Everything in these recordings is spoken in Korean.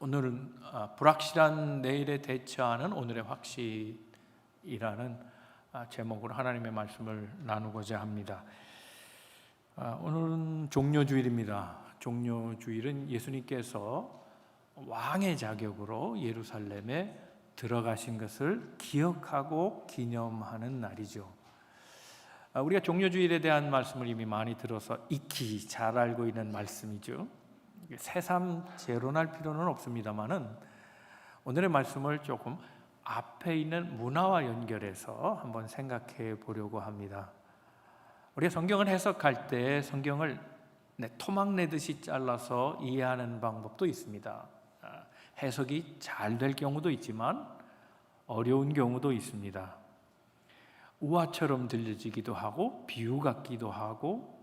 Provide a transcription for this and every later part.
오늘은 불확실한 내일에 대처하는 오늘의 확실이라는 제목으로 하나님의 말씀을 나누고자 합니다. 오늘은 종료주일입니다. 종료주일은 예수님께서 왕의 자격으로 예루살렘에 들어가신 것을 기억하고 기념하는 날이죠. 우리가 종료주일에 대한 말씀을 이미 많이 들어서 익히 잘 알고 있는 말씀이죠. 새삼 재론할 필요는 없습니다만은 오늘의 말씀을 조금 앞에 있는 문화와 연결해서 한번 생각해 보려고 합니다. 우리가 성경을 해석할 때 성경을 토막 내듯이 잘라서 이해하는 방법도 있습니다. 해석이 잘 될 경우도 있지만 어려운 경우도 있습니다. 우화처럼 들려지기도 하고 비유 같기도 하고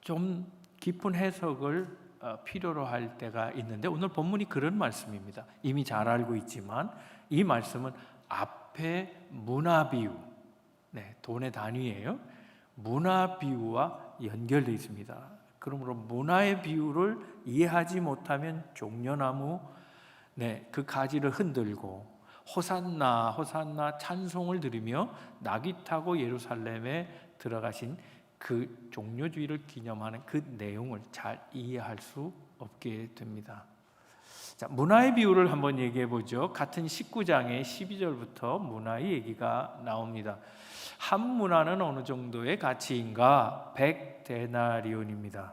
좀 깊은 해석을 필요로 할 때가 있는데 오늘 본문이 그런 말씀입니다. 이미 잘 알고 있지만 이 말씀은 앞에 문화 비유, 돈의 단위예요. 문화 비유와 연결되어 있습니다. 그러므로 문화의 비유를 이해하지 못하면 종려나무 그 가지를 흔들고 호산나 호산나 찬송을 들으며 낙이 타고 예루살렘에 들어가신 그 종료주일을 기념하는 그 내용을 잘 이해할 수 없게 됩니다. 자, 문화의 비유를 한번 얘기해 보죠. 같은 19장의 12절부터 문화의 얘기가 나옵니다. 한 문화는 어느 정도의 가치인가? 100데나리온입니다.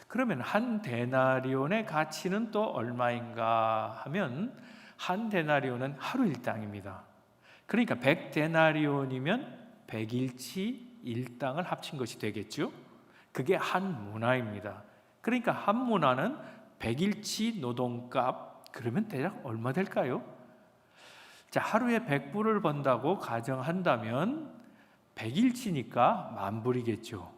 그러면 한 데나리온의 가치는 또 얼마인가 하면 한 데나리온은 하루 일당입니다. 그러니까 100데나리온이면 100일치 일당을 합친 것이 되겠죠. 그게 한 문화입니다. 그러니까 한 문화는 100일치 노동값, 그러면 대략 얼마 될까요? 자, 하루에 100불을 번다고 가정한다면 100일치니까 10,000불이겠죠.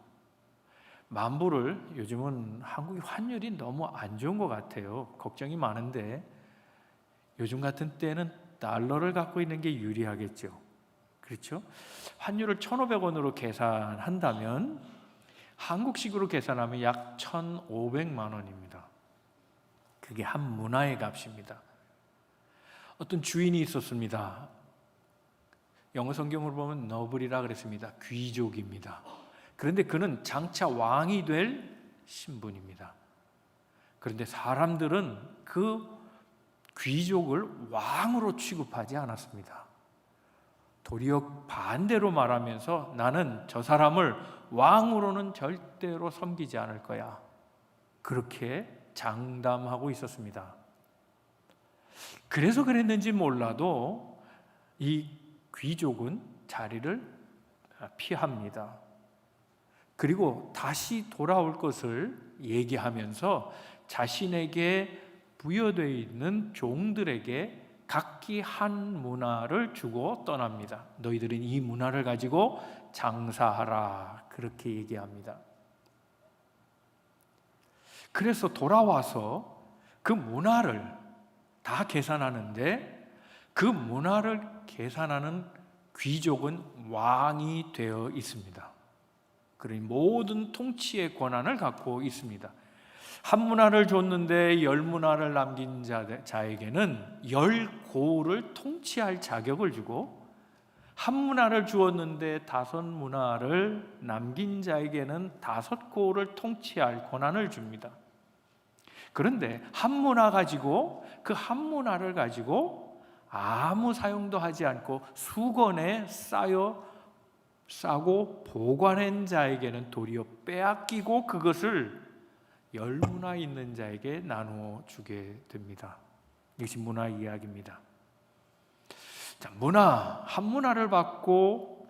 10,000불을 요즘은 한국의 환율이 너무 안 좋은 것 같아요. 걱정이 많은데 요즘 같은 때는 달러를 갖고 있는 게 유리하겠죠. 그렇죠? 환율을 1,500원으로 계산한다면 한국식으로 계산하면 약 1,500만 원입니다. 그게 한 문화의 값입니다. 어떤 주인이 있었습니다. 영어 성경을 보면 너블이라 그랬습니다. 귀족입니다. 그런데 그는 장차 왕이 될 신분입니다. 그런데 사람들은 그 귀족을 왕으로 취급하지 않았습니다. 도리어 반대로 말하면서 나는 저 사람을 왕으로는 절대로 섬기지 않을 거야. 그렇게 장담하고 있었습니다. 그래서 그랬는지 몰라도 이 귀족은 자리를 피합니다. 그리고 다시 돌아올 것을 얘기하면서 자신에게 부여되어 있는 종들에게 각기 한 문화를 주고 떠납니다. 너희들은 이 문화를 가지고 장사하라, 그렇게 얘기합니다. 그래서 돌아와서 그 문화를 다 계산하는데 그 문화를 계산하는 귀족은 왕이 되어 있습니다. 그러니 모든 통치의 권한을 갖고 있습니다. 한 문화를 줬는데 10문화를 남긴 자에게는 10고를 통치할 자격을 주고 한 문화를 주었는데 5문화를 남긴 자에게는 5고를 통치할 권한을 줍니다. 그런데 한 문화 가지고 그 한 문화를 가지고 아무 사용도 하지 않고 수건에 싸고 보관한 자에게는 도리어 빼앗기고 그것을 10문화 있는 자에게 나누어 주게 됩니다. 이것이 문화 이야기입니다. 자, 한 문화를 받고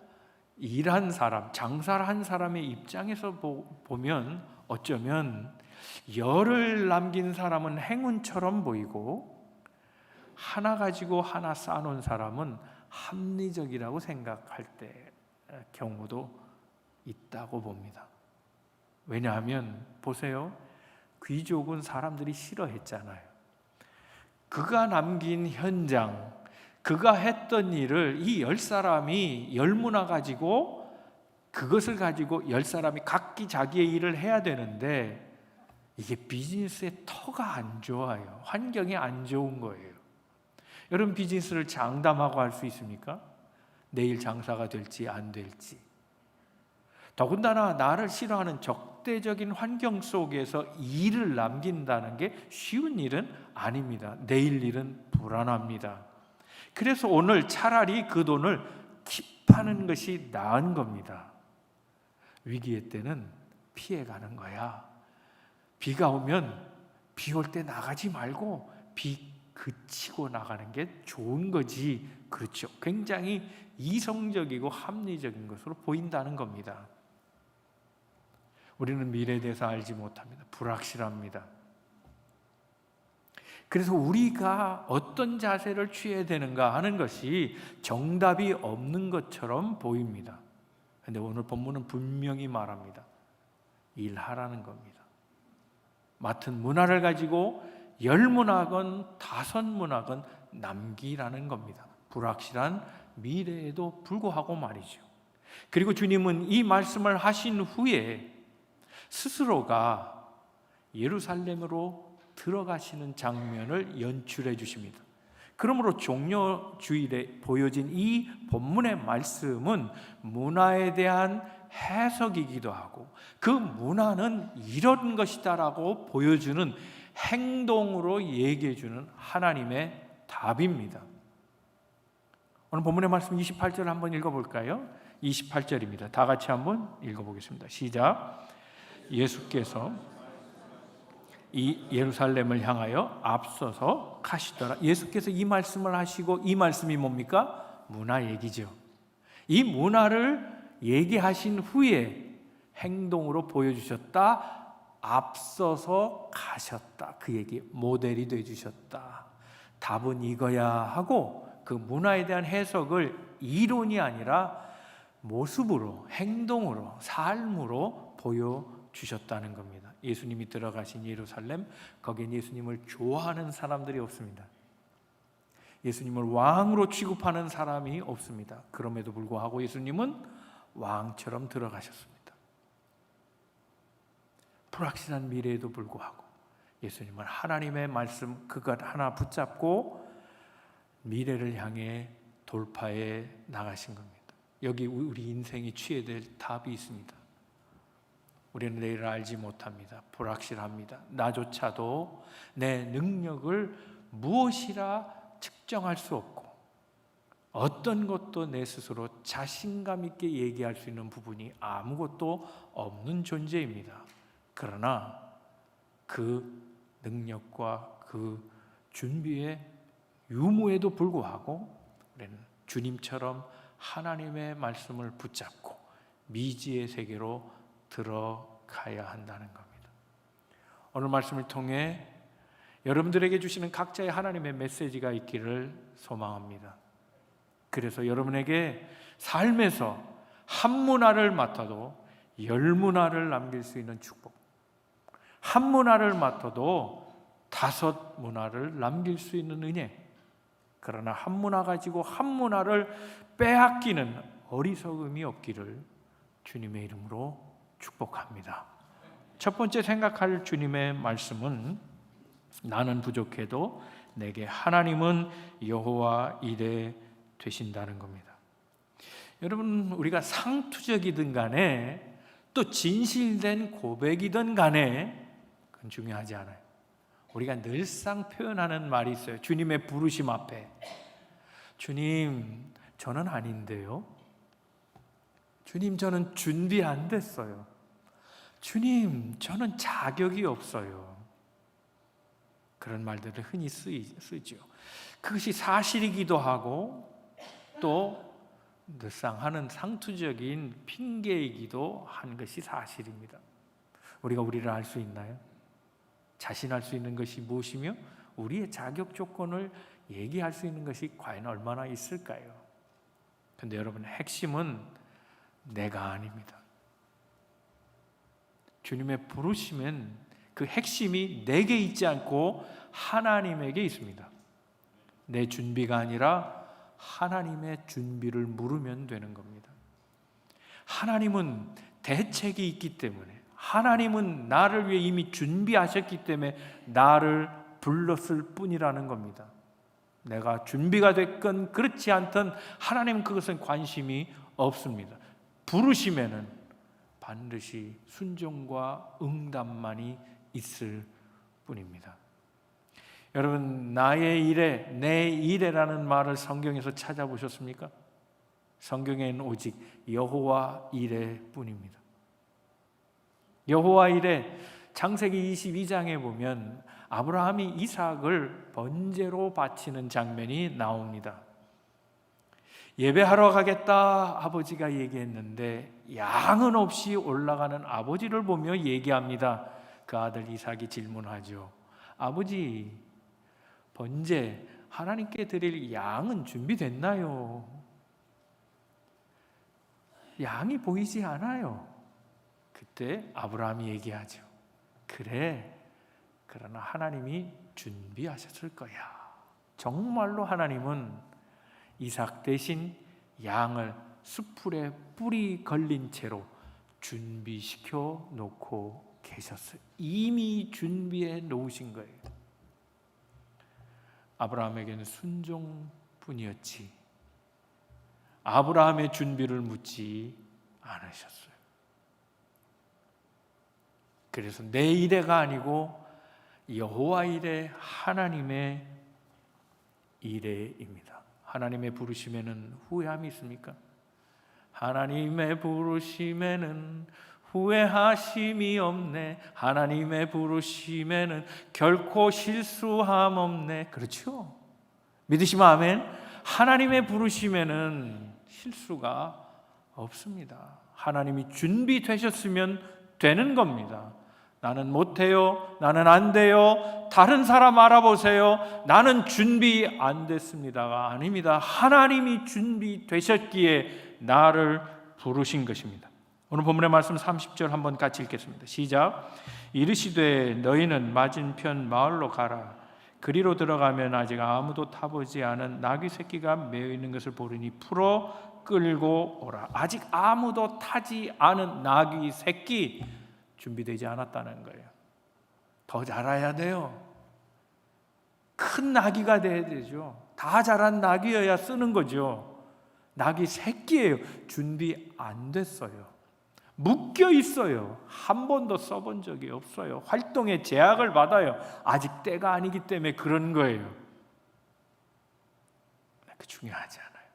일한 사람, 장사를 한 사람의 입장에서 보면 어쩌면 10을 남긴 사람은 행운처럼 보이고 하나 가지고 하나 쌓아놓은 사람은 합리적이라고 생각할 때 경우도 있다고 봅니다. 왜냐하면 보세요. 귀족은 사람들이 싫어했잖아요. 그가 남긴 현장, 그가 했던 일을 이 10사람이 10문화 가지고 그것을 가지고 10사람이 각기 자기의 일을 해야 되는데 이게 비즈니스의 터가 안 좋아요. 환경이 안 좋은 거예요. 여러분 비즈니스를 장담하고 할 수 있습니까? 내일 장사가 될지 안 될지. 더군다나 나를 싫어하는 적대적인 환경 속에서 일을 남긴다는 게 쉬운 일은 아닙니다. 내일 일은 불안합니다. 그래서 오늘 차라리 그 돈을 킵하는 것이 나은 겁니다. 위기의 때는 피해가는 거야. 비가 오면 비 올 때 나가지 말고 비 그치고 나가는 게 좋은 거지. 그렇죠. 굉장히 이성적이고 합리적인 것으로 보인다는 겁니다. 우리는 미래에 대해서 알지 못합니다. 불확실합니다. 그래서 우리가 어떤 자세를 취해야 되는가 하는 것이 정답이 없는 것처럼 보입니다. 그런데 오늘 본문은 분명히 말합니다. 일하라는 겁니다. 맡은 문화를 가지고 10문화건 5문화건 남기라는 겁니다. 불확실한 미래에도 불구하고 말이죠. 그리고 주님은 이 말씀을 하신 후에 스스로가 예루살렘으로 들어가시는 장면을 연출해 주십니다. 그러므로 종려주일에 보여진 이 본문의 말씀은 문화에 대한 해석이기도 하고 그 문화는 이런 것이다라고 보여주는 행동으로 얘기해 주는 하나님의 답입니다. 오늘 본문의 말씀 28절 한번 읽어볼까요? 28절입니다. 다 같이 한번 읽어보겠습니다. 시작. 예수께서 이 예루살렘을 향하여 앞서서 가시더라. 예수께서 이 말씀을 하시고 이 말씀이 뭡니까? 문화 얘기죠. 이 문화를 얘기하신 후에 행동으로 보여주셨다. 앞서서 가셨다. 그 얘기 모델이 되어주셨다. 답은 이거야 하고 그 문화에 대한 해석을 이론이 아니라 모습으로, 행동으로, 삶으로 보여주셨다는 겁니다. 예수님이 들어가신 예루살렘, 거기엔 예수님을 좋아하는 사람들이 없습니다. 예수님을 왕으로 취급하는 사람이 없습니다. 그럼에도 불구하고 예수님은 왕처럼 들어가셨습니다. 불확실한 미래에도 불구하고 예수님은 하나님의 말씀 그것 하나 붙잡고 미래를 향해 돌파해 나가신 겁니다. 여기 우리 인생이 취해야 될 답이 있습니다. 우리는 내일을 알지 못합니다. 불확실합니다. 나조차도 내 능력을 무엇이라 측정할 수 없고 어떤 것도 내 스스로 자신감 있게 얘기할 수 있는 부분이 아무것도 없는 존재입니다. 그러나 그 능력과 그 준비의 유무에도 불구하고 우리는 주님처럼 하나님의 말씀을 붙잡고 미지의 세계로 들어가야 한다는 겁니다. 오늘 말씀을 통해 여러분들에게 주시는 각자의 하나님의 메시지가 있기를 소망합니다. 그래서 여러분에게 삶에서 한 문화를 맡아도 10문화를 남길 수 있는 축복, 한 문화를 맡아도 5문화를 남길 수 있는 은혜, 그러나 한 문화 가지고 한 문화를 빼앗기는 어리석음이 없기를 주님의 이름으로 축복합니다. 첫 번째 생각할 주님의 말씀은 나는 부족해도 내게 하나님은 여호와 이레 되신다는 겁니다. 여러분, 우리가 상투적이든 간에 또 진실된 고백이든 간에 그건 중요하지 않아요. 우리가 늘상 표현하는 말이 있어요. 주님의 부르심 앞에 주님, 저는 아닌데요. 주님, 저는 준비 안 됐어요. 주님, 저는 자격이 없어요. 그런 말들을 흔히 쓰죠. 그것이 사실이기도 하고 또 늘상 하는 상투적인 핑계이기도 한 것이 사실입니다. 우리가 우리를 알 수 있나요? 자신할 수 있는 것이 무엇이며 우리의 자격 조건을 얘기할 수 있는 것이 과연 얼마나 있을까요? 그런데 여러분, 핵심은 내가 아닙니다. 주님의 부르심은 그 핵심이 내게 있지 않고 하나님에게 있습니다. 내 준비가 아니라 하나님의 준비를 물으면 되는 겁니다. 하나님은 대책이 있기 때문에, 하나님은 나를 위해 이미 준비하셨기 때문에 나를 불렀을 뿐이라는 겁니다. 내가 준비가 됐건 그렇지 않든 하나님은 그것은 관심이 없습니다. 부르시면은 반드시 순종과 응답만이 있을 뿐입니다. 여러분, 나의 일에, 내 일에라는 말을 성경에서 찾아보셨습니까? 성경에는 오직 여호와 일에 뿐입니다. 여호와 일에 창세기 22장에 보면 아브라함이 이삭을 번제로 바치는 장면이 나옵니다. 예배하러 가겠다 아버지가 얘기했는데 양은 없이 올라가는 아버지를 보며 얘기합니다. 그 아들 이삭이 질문하죠. 아버지, 번제 하나님께 드릴 양은 준비됐나요? 양이 보이지 않아요. 그때 아브라함이 얘기하죠. 그래, 그러나 하나님이 준비하셨을 거야. 정말로 하나님은 이삭 대신 양을 숯불에 뿌리 걸린 채로 준비시켜 놓고 계셨어요. 이미 준비해 놓으신 거예요. 아브라함에게는 순종뿐이었지 아브라함의 준비를 묻지 않으셨어요. 그래서 내 일에가 아니고 여호와 일에, 하나님의 일에입니다. 하나님의 부르심에는 후회함이 있습니까? 하나님의 부르심에는 후회하심이 없네. 하나님의 부르심에는 결코 실수함 없네. 그렇죠? 믿으시면 아멘. 하나님의 부르심에는 실수가 없습니다. 하나님이 준비되셨으면 되는 겁니다. 나는 못해요. 나는 안 돼요. 다른 사람 알아보세요. 나는 준비 안 됐습니다가 아닙니다. 하나님이 준비되셨기에 나를 부르신 것입니다. 오늘 본문의 말씀 30절 한번 같이 읽겠습니다. 시작. 이르시되 너희는 맞은편 마을로 가라. 그리로 들어가면 아직 아무도 타보지 않은 나귀 새끼가 매어 있는 것을 보리니 풀어 끌고 오라. 아직 아무도 타지 않은 나귀 새끼, 준비되지 않았다는 거예요. 더 자라야 돼요. 큰 나귀가 돼야 되죠. 다 자란 나귀여야 쓰는 거죠. 나귀 새끼예요. 준비 안 됐어요. 묶여 있어요. 한 번도 써본 적이 없어요. 활동에 제약을 받아요. 아직 때가 아니기 때문에 그런 거예요. 그 중요하지 않아요.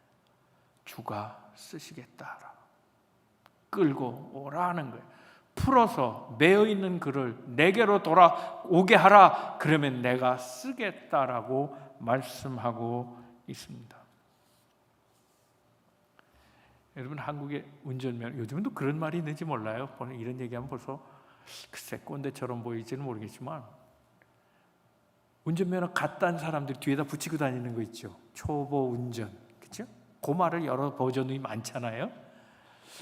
주가 쓰시겠다. 끌고 오라는 거예요. 풀어서 매어 있는 그를 내게로 돌아오게 하라. 그러면 내가 쓰겠다라고 말씀하고 있습니다. 여러분, 한국의 운전면, 요즘은 그런 말이 있는지 몰라요. 이런 얘기하면 벌써 글쎄 꼰대처럼 보일지는 모르겠지만, 운전면허 갓 딴 사람들 뒤에다 붙이고 다니는 거 있죠. 초보 운전, 그렇죠? 그 말을 여러 버전이 많잖아요.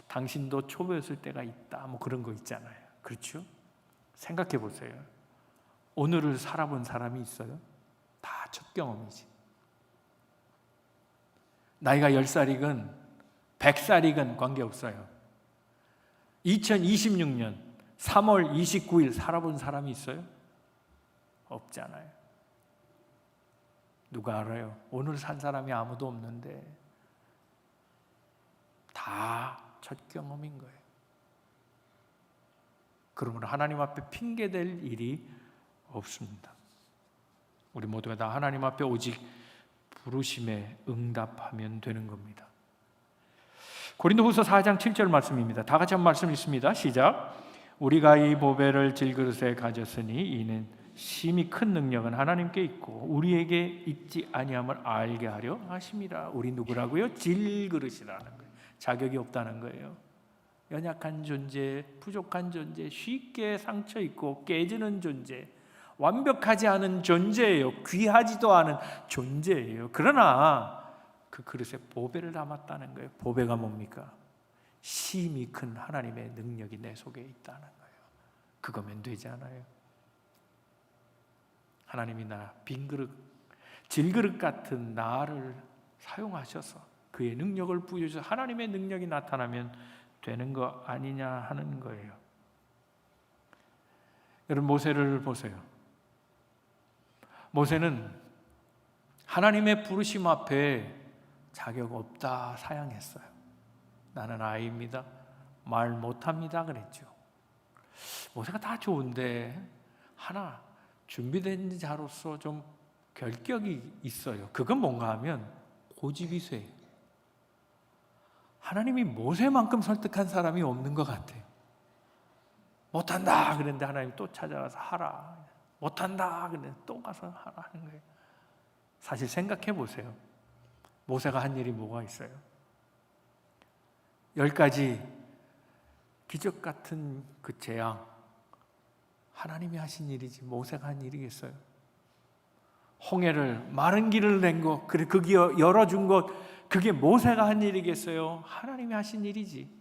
당신도 초보였을 때가 있다, 뭐 그런 거 있잖아요. 그렇죠? 생각해 보세요. 오늘을 살아본 사람이 있어요? 다 첫 경험이지. 나이가 10살이건 100살이건 관계없어요. 2026년 3월 29일 살아본 사람이 있어요? 없잖아요. 누가 알아요? 오늘 산 사람이 아무도 없는데 다 첫 경험인 거예요. 그러므로 하나님 앞에 핑계댈 일이 없습니다. 우리 모두가 다 하나님 앞에 오직 부르심에 응답하면 되는 겁니다. 고린도후서 4장 7절 말씀입니다. 다 같이 한 말씀 읽습니다. 시작. 우리가 이 보배를 질그릇에 가졌으니 이는 심히 큰 능력은 하나님께 있고 우리에게 있지 아니함을 알게 하려 하심이라. 우리 누구라고요? 질그릇이라는 거예요. 자격이 없다는 거예요. 연약한 존재, 부족한 존재, 쉽게 상처 입고 깨지는 존재, 완벽하지 않은 존재예요. 귀하지도 않은 존재예요. 그러나 그 그릇에 보배를 담았다는 거예요. 보배가 뭡니까? 심히 큰 하나님의 능력이 내 속에 있다는 거예요. 그거면 되지 않아요? 하나님이 나 빈그릇, 질그릇 같은 나를 사용하셔서 그의 능력을 부여주셔서 하나님의 능력이 나타나면 되는 거 아니냐 하는 거예요. 여러분 모세를 보세요. 모세는 하나님의 부르심 앞에 자격 없다 사양했어요. 나는 아이입니다. 말 못합니다 그랬죠. 모세가 다 좋은데 하나 준비된 자로서 좀 결격이 있어요. 그건 뭔가 하면 고집이 세요. 하나님이 모세만큼 설득한 사람이 없는 것 같아요. 못한다 그랬는데 하나님 또 찾아가서 하라. 못한다 그랬는데 또 가서 하라 하는 거예요. 사실 생각해 보세요. 모세가 한 일이 뭐가 있어요? 10가지 기적 같은 그 재앙, 하나님이 하신 일이지 모세가 한 일이겠어요? 홍해를 마른 길을 낸 것, 그래 그게 열어준 것, 그게 모세가 한 일이겠어요? 하나님이 하신 일이지.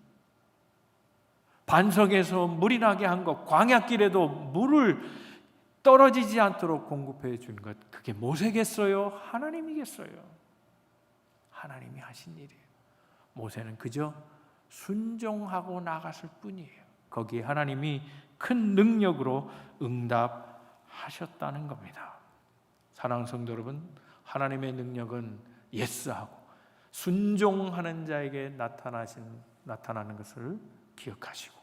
반석에서 물이 나게 한 것, 광야길에도 물을 떨어지지 않도록 공급해 준 것, 그게 모세겠어요? 하나님이겠어요? 하나님이 하신 일이에요. 모세는 그저 순종하고 나갔을 뿐이에요. 거기에 하나님이 큰 능력으로 응답하셨다는 겁니다. 사랑하는 성도 여러분, 하나님의 능력은 예스하고 순종하는 자에게 나타나는 것을 기억하시고,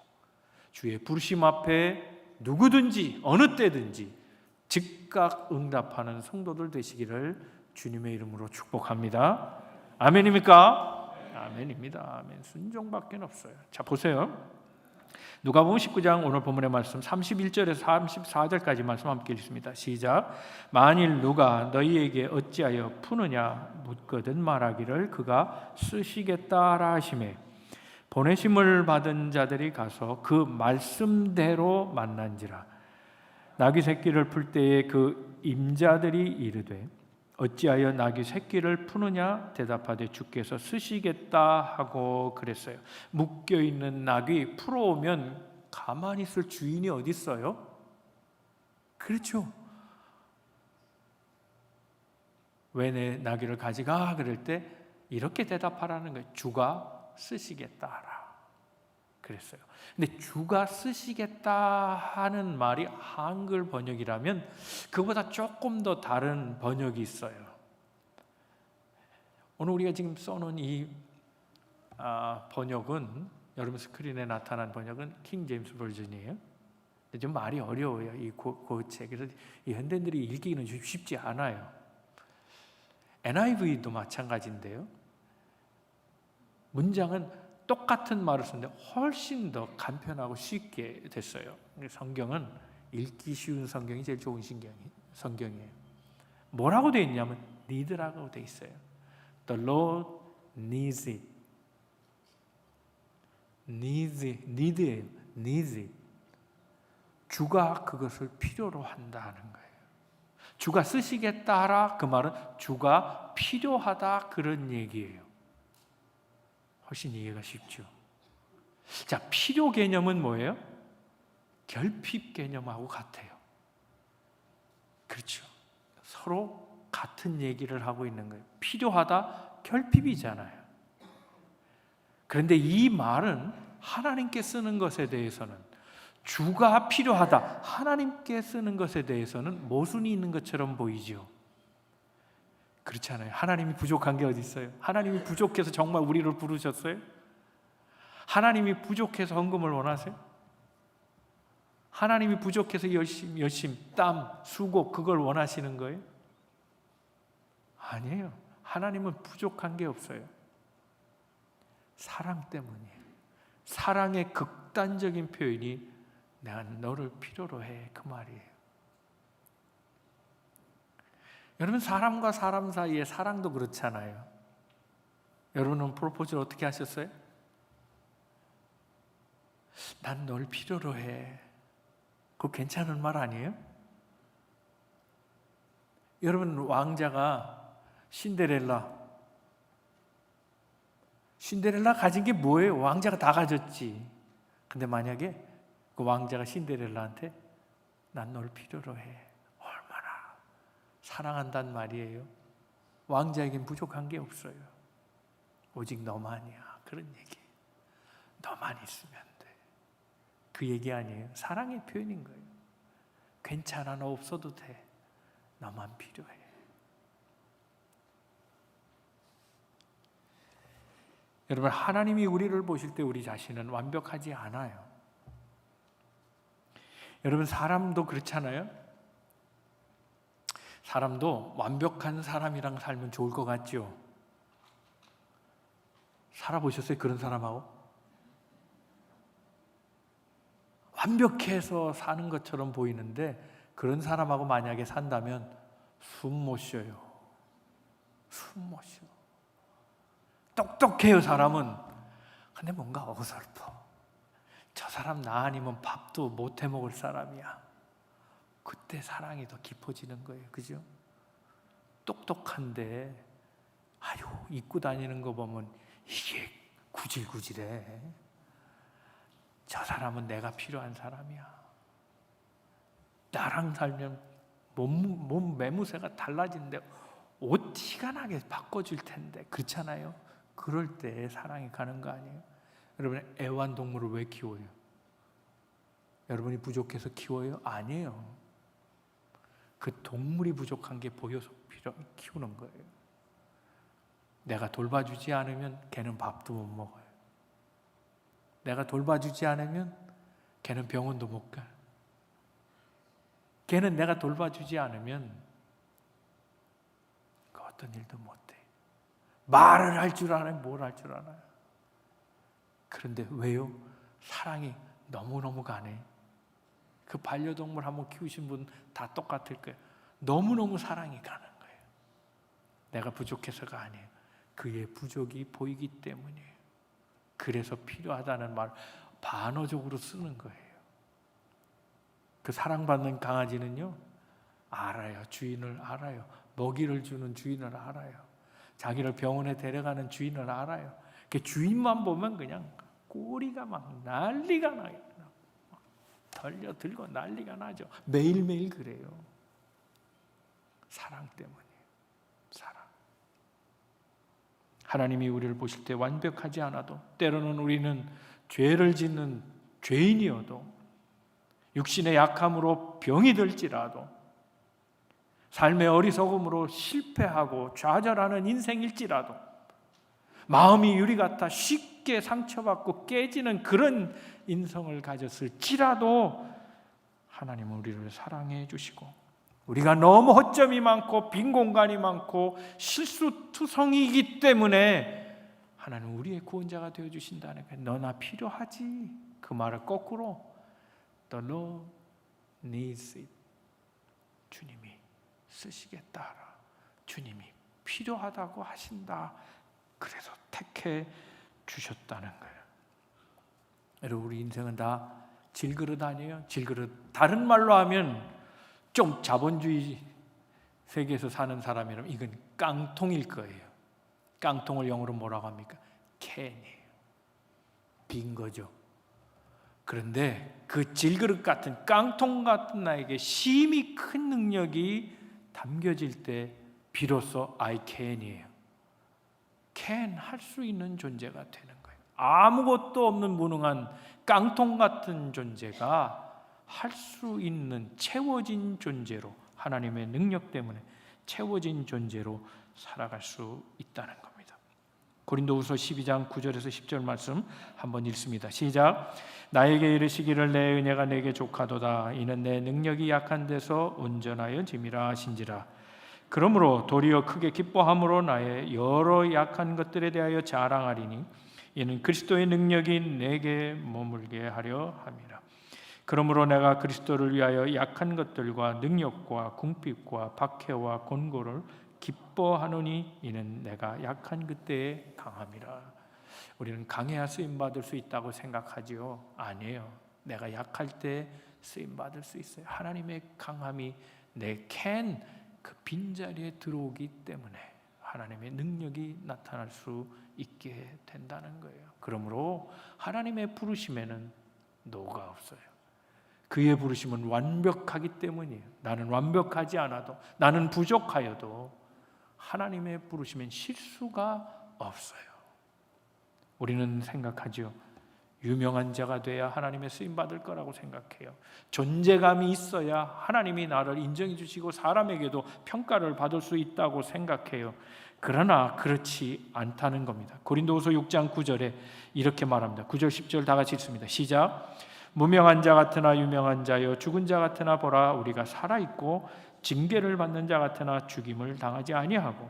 주의 부르심 앞에 누구든지 어느 때든지 즉각 응답하는 성도들 되시기를 주님의 이름으로 축복합니다. 아멘입니까? 아멘입니다. 아멘. 순종밖에 없어요. 자, 보세요. 누가복음 19장 오늘 본문의 말씀 31절에서 34절까지 말씀 함께 읽습니다. 시작. 만일 누가 너희에게 어찌하여 푸느냐 묻거든 말하기를 그가 쓰시겠다라 하시매, 보내심을 받은 자들이 가서 그 말씀대로 만난지라. 나귀 새끼를 풀 때에 그 임자들이 이르되 어찌하여 나귀 새끼를 푸느냐 대답하되 주께서 쓰시겠다 하고 그랬어요. 묶여있는 나귀 풀어오면 가만히 있을 주인이 어디 있어요? 그렇죠. 왜 내 나귀를 가져가? 그럴 때 이렇게 대답하라는 거예요. 주가 쓰시겠다 하라 그랬어요. 근데 주가 쓰시겠다 하는 말이 한글 번역이라면 그보다 조금 더 다른 번역이 있어요. 오늘 우리가 지금 써놓은 이 번역은, 여러분 스크린에 나타난 번역은 킹 제임스 버전이에요. 좀 말이 어려워요, 이 책. 그래서 이 현대인들이 읽기는 쉽지 않아요. NIV도 마찬가지인데요. 문장은 똑같은 말을 쓰는데 훨씬 더 간편하고 쉽게 됐어요. 성경은 읽기 쉬운 성경이 제일 좋은 성경이에요. 뭐라고 되어 있냐면 need라고 되어 있어요. The Lord needs it. need예요. needs it. 주가 그것을 필요로 한다는 거예요. 주가 쓰시겠다 하라, 그 말은 주가 필요하다 그런 얘기예요. 훨씬 이해가 쉽죠. 자, 필요 개념은 뭐예요? 결핍 개념하고 같아요. 그렇죠. 서로 같은 얘기를 하고 있는 거예요. 필요하다, 결핍이잖아요. 그런데 이 말은 하나님께 쓰는 것에 대해서는, 주가 필요하다, 하나님께 쓰는 것에 대해서는 모순이 있는 것처럼 보이죠. 그렇지 않아요? 하나님이 부족한 게 어디 있어요? 하나님이 부족해서 정말 우리를 부르셨어요? 하나님이 부족해서 헌금을 원하세요? 하나님이 부족해서 열심, 땀, 수고 그걸 원하시는 거예요? 아니에요. 하나님은 부족한 게 없어요. 사랑 때문이에요. 사랑의 극단적인 표현이 내가 너를 필요로 해, 그 말이에요. 여러분, 사람과 사람 사이의 사랑도 그렇잖아요. 여러분은 프로포즈를 어떻게 하셨어요? 난 널 필요로 해. 그거 괜찮은 말 아니에요? 여러분, 왕자가 신데렐라 가진 게 뭐예요? 왕자가 다 가졌지. 근데 만약에 그 왕자가 신데렐라한테 난 널 필요로 해, 사랑한단 말이에요. 왕자에겐 부족한 게 없어요. 오직 너만이야. 그런 얘기. 너만 있으면 돼. 그 얘기 아니에요. 사랑의 표현인 거예요. 괜찮아, 너 없어도 돼. 너만 필요해. 여러분, 하나님이 우리를 보실 때 우리 자신은 완벽하지 않아요. 여러분, 사람도 그렇잖아요. 사람도 완벽한 사람이랑 살면 좋을 것 같죠? 살아보셨어요? 그런 사람하고? 완벽해서 사는 것처럼 보이는데 그런 사람하고 만약에 산다면 숨 못 쉬어요. 숨 못 쉬어. 똑똑해요, 사람은. 근데 뭔가 어설퍼. 저 사람 나 아니면 밥도 못 해 먹을 사람이야. 그때 사랑이 더 깊어지는 거예요. 그죠? 똑똑한데 아유, 입고 다니는 거 보면 이게 구질구질해. 저 사람은 내가 필요한 사람이야. 나랑 살면 몸 매무새가 달라지는데 옷 티가 나게 바꿔줄 텐데. 그렇잖아요. 그럴 때 사랑이 가는 거 아니에요? 여러분, 애완동물을 왜 키워요? 여러분이 부족해서 키워요? 아니에요. 그 동물이 부족한 게 보여서 키우는 거예요. 내가 돌봐주지 않으면 걔는 밥도 못 먹어요. 내가 돌봐주지 않으면 걔는 병원도 못 가요. 걔는 내가 돌봐주지 않으면 그 어떤 일도 못 해. 말을 할 줄 알아요? 뭘 할 줄 알아요? 그런데 왜요? 사랑이 너무너무 가네. 그 반려동물 한번 키우신 분 다 똑같을 거예요. 너무너무 사랑이 가는 거예요. 내가 부족해서가 아니에요. 그의 부족이 보이기 때문이에요. 그래서 필요하다는 말 반어적으로 쓰는 거예요. 그 사랑받는 강아지는요, 알아요. 주인을 알아요. 먹이를 주는 주인을 알아요. 자기를 병원에 데려가는 주인을 알아요. 그 주인만 보면 그냥 꼬리가 막 난리가 나요. 덜려들고 난리가 나죠. 매일매일 그래요. 사랑 때문이에요. 사랑. 하나님이 우리를 보실 때 완벽하지 않아도, 때로는 우리는 죄를 짓는 죄인이어도, 육신의 약함으로 병이 들지라도, 삶의 어리석음으로 실패하고 좌절하는 인생일지라도, 마음이 유리 같아 쉽게 상처받고 깨지는 그런 인성을 가졌을지라도 하나님은 우리를 사랑해 주시고, 우리가 너무 허점이 많고 빈 공간이 많고 실수투성이기 때문에 하나님은 우리의 구원자가 되어주신다는 거예요. 너 나 필요하지? 그 말을 거꾸로 The Lord needs it. 주님이 쓰시겠다. 주님이 필요하다고 하신다. 그래서 택해 주셨다는 거예요. 여러분, 우리 인생은 다 질그릇 아니에요? 질그릇. 다른 말로 하면 좀 자본주의 세계에서 사는 사람이라면 이건 깡통일 거예요. 깡통을 영어로 뭐라고 합니까? 캔이에요. 빈 거죠. 그런데 그 질그릇 같은 깡통 같은 나에게 심히 큰 능력이 담겨질 때 비로소 I can이에요. can 할 수 있는 존재가 되는 거예요. 아무것도 없는 무능한 깡통 같은 존재가 할 수 있는 채워진 존재로, 하나님의 능력 때문에 채워진 존재로 살아갈 수 있다는 겁니다. 고린도후서 12장 9절에서 10절 말씀 한번 읽습니다. 시작. 나에게 이르시기를 내 은혜가 내게 족하도다. 이는 내 능력이 약한 데서 온전하여 짐이라 하신지라. 그러므로 도리어 크게 기뻐함으로 나의 여러 약한 것들에 대하여 자랑하리니 이는 그리스도의 능력이 내게 머물게 하려 함이라. 그러므로 내가 그리스도를 위하여 약한 것들과 능력과 궁핍과 박해와 곤고를 기뻐하노니 이는 내가 약한 그때에 강함이라. 우리는 강해야 쓰임받을 수 있다고 생각하지요? 아니에요. 내가 약할 때 쓰임받을 수 있어요. 하나님의 강함이 내 캔 그 빈자리에 들어오기 때문에 하나님의 능력이 나타날 수 있게 된다는 거예요. 그러므로 하나님의 부르심에는 노가 없어요. 그의 부르심은 완벽하기 때문이에요. 나는 완벽하지 않아도, 나는 부족하여도 하나님의 부르심엔 실수가 없어요. 우리는 생각하죠. 유명한 자가 돼야 하나님의 쓰임 받을 거라고 생각해요. 존재감이 있어야 하나님이 나를 인정해 주시고 사람에게도 평가를 받을 수 있다고 생각해요. 그러나 그렇지 않다는 겁니다. 고린도후서 6장 9절에 이렇게 말합니다. 9절 10절 다 같이 읽습니다. 시작. 무명한 자 같으나 유명한 자여, 죽은 자 같으나 보라 우리가 살아있고 징계를 받는 자 같으나 죽임을 당하지 아니하고,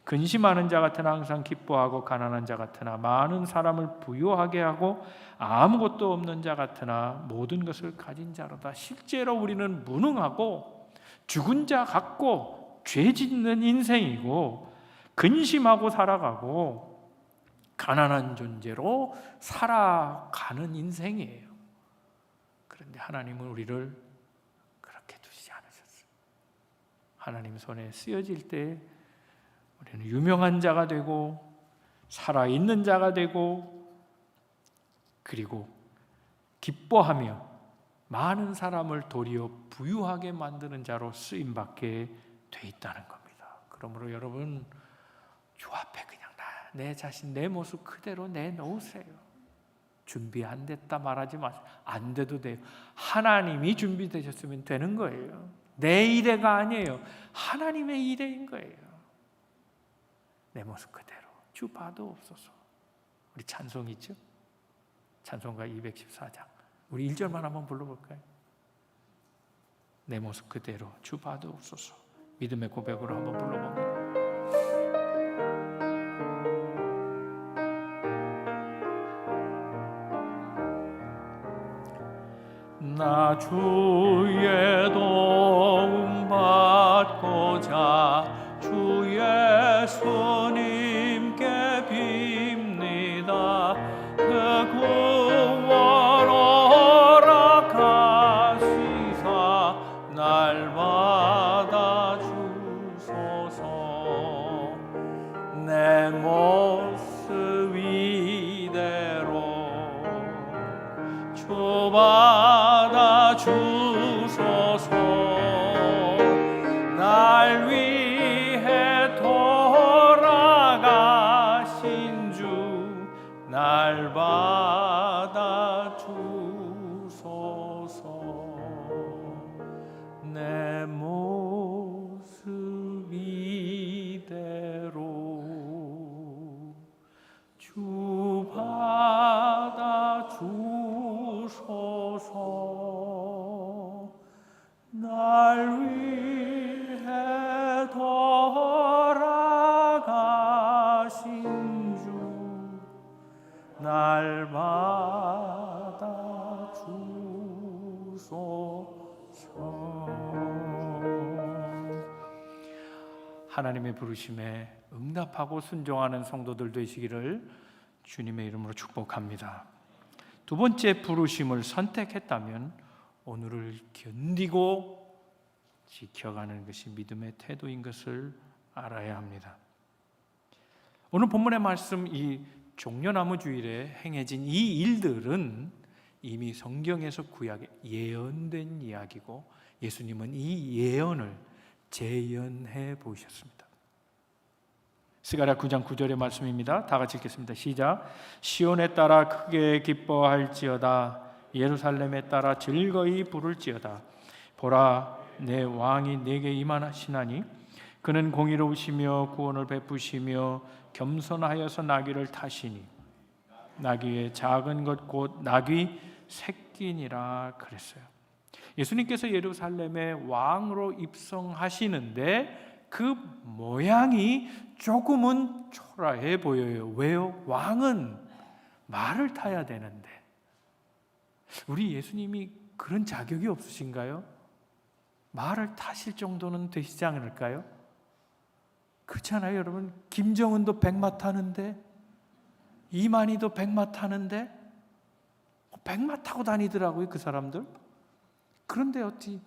근심하는 자 같으나 항상 기뻐하고, 가난한 자 같으나 많은 사람을 부유하게 하고, 아무것도 없는 자 같으나 모든 것을 가진 자로다. 실제로 우리는 무능하고 죽은 자 같고 죄 짓는 인생이고, 근심하고 살아가고 가난한 존재로 살아가는 인생이에요. 그런데 하나님은 우리를 그렇게 두시지 않으셨어요. 하나님 손에 쓰여질 때 우리는 유명한 자가 되고 살아있는 자가 되고, 그리고 기뻐하며 많은 사람을 도리어 부유하게 만드는 자로 쓰임받게 돼 있다는 겁니다. 그러므로 여러분, 주 앞에 그냥 내 자신, 내 모습 그대로 내놓으세요. 준비 안 됐다 말하지 마세요. 안 돼도 돼요. 하나님이 준비되셨으면 되는 거예요. 내 일애가 아니에요. 하나님의 일애인 거예요. 내 모습 그대로 주 봐도 없어서. 우리 찬송 있죠? 찬송가 214장. 우리 1절만 한번 불러볼까요? 내 모습 그대로 주 봐도 없어서. 믿음의 고백으로 한번 불러봅니다. 나 주의 도움 받고자 주 예수님께 빕니다. 그 구원 허락하시사 날 받아 주소서. 내 모습 이대로 주 받아 주소서. 날 위해 돌아가신 주 날 받아 주소서. 내 모습 이대로 주 받아 주소서. 날 위해 돌아가신 주 날 받아 주소서. 하나님의 부르심에 응답하고 순종하는 성도들 되시기를 주님의 이름으로 축복합니다. 두 번째 부르심을 선택했다면 오늘을 견디고 지켜가는 것이 믿음의 태도인 것을 알아야 합니다. 오늘 본문의 말씀, 이 종려나무 주일에 행해진 이 일들은 이미 성경에서 구약에 예언된 이야기고, 예수님은 이 예언을 재현해 보셨습니다. 스가랴 9장 9절의 말씀입니다. 다 같이 읽겠습니다. 시작. 시온에 따라 크게 기뻐할지어다. 예루살렘에 따라 즐거이 부를지어다. 보라, 내 왕이 내게 임하시나니 그는 공의로우시며 구원을 베푸시며 겸손하여서 나귀를 타시니 나귀의 작은 것 곧 나귀 새끼니라 그랬어요. 예수님께서 예루살렘에 왕으로 입성하시는데 그 모양이 조금은 초라해 보여요. 왜요? 왕은 말을 타야 되는데 우리 예수님이 그런 자격이 없으신가요? 말을 타실 정도는 되시지 않을까요? 그렇잖아요, 여러분. 김정은도 백마 타는데, 이만희도 백마 타는데, 백마 타고 다니더라고요, 그 사람들. 그런데 어찌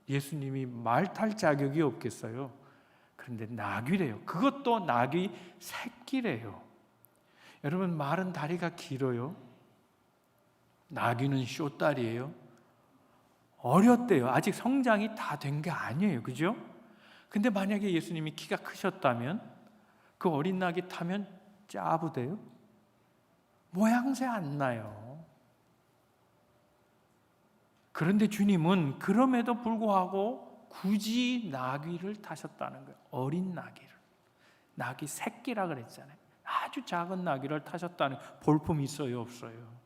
예수님이 말 탈 자격이 없겠어요? 그런데 나귀래요. 그것도 나귀 새끼래요. 여러분, 말은 다리가 길어요. 나귀는 쇼다리예요. 어렸대요. 아직 성장이 다 된 게 아니에요. 그죠? 근데 만약에 예수님이 키가 크셨다면 그 어린 나귀 타면 짜부돼요? 모양새 안 나요. 그런데 주님은 그럼에도 불구하고 굳이 나귀를 타셨다는 거예요. 어린 나귀를. 나귀 새끼라 그랬잖아요. 아주 작은 나귀를 타셨다는 볼품이 있어요, 없어요?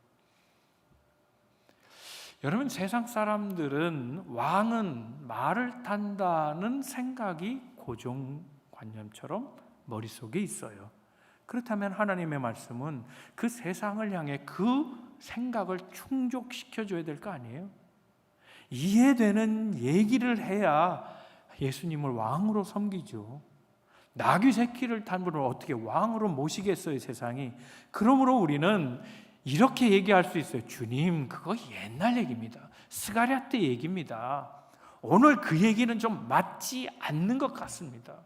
여러분, 세상 사람들은 왕은 말을 탄다는 생각이 고정관념처럼 머릿속에 있어요. 그렇다면 하나님의 말씀은 그 세상을 향해 그 생각을 충족시켜줘야 될 거 아니에요? 이해되는 얘기를 해야 예수님을 왕으로 섬기죠. 나귀 새끼를 탄 분을 어떻게 왕으로 모시겠어요, 세상이? 그러므로 우리는 이렇게 얘기할 수 있어요. 주님, 그거 옛날 얘기입니다. 스가랴 때 얘기입니다. 오늘 그 얘기는 좀 맞지 않는 것 같습니다.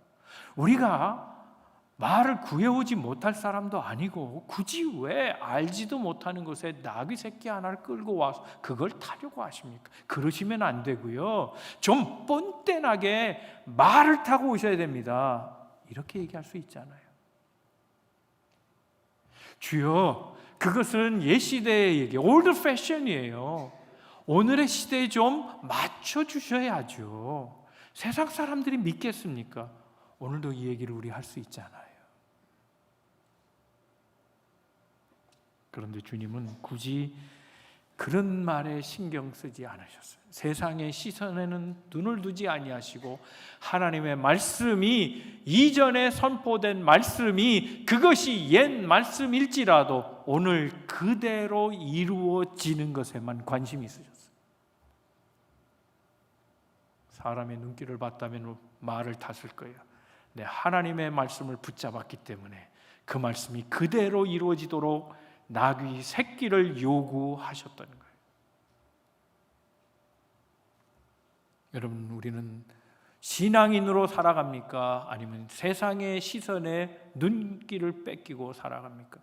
우리가 말을 구해오지 못할 사람도 아니고 굳이 왜 알지도 못하는 곳에 나귀 새끼 하나를 끌고 와서 그걸 타려고 하십니까? 그러시면 안 되고요. 좀 뻔뻔하게 말을 타고 오셔야 됩니다. 이렇게 얘기할 수 있잖아요. 주여, 그것은 옛 시대의 얘기, 올드 패션이에요. 오늘의 시대에 좀 맞춰주셔야죠. 세상 사람들이 믿겠습니까? 오늘도 이 얘기를 우리 할 수 있잖아요. 그런데 주님은 굳이 그런 말에 신경 쓰지 않으셨어요. 세상의 시선에는 눈을 두지 아니하시고 하나님의 말씀이 이전에 선포된 말씀이 그것이 옛 말씀일지라도 오늘 그대로 이루어지는 것에만 관심이 있으셨어요. 사람의 눈길을 봤다면 말을 탔을 거예요. 네, 하나님의 말씀을 붙잡았기 때문에 그 말씀이 그대로 이루어지도록 나귀 새끼를 요구하셨다는 거예요. 여러분, 우리는 신앙인으로 살아갑니까? 아니면 세상의 시선에 눈길을 뺏기고 살아갑니까?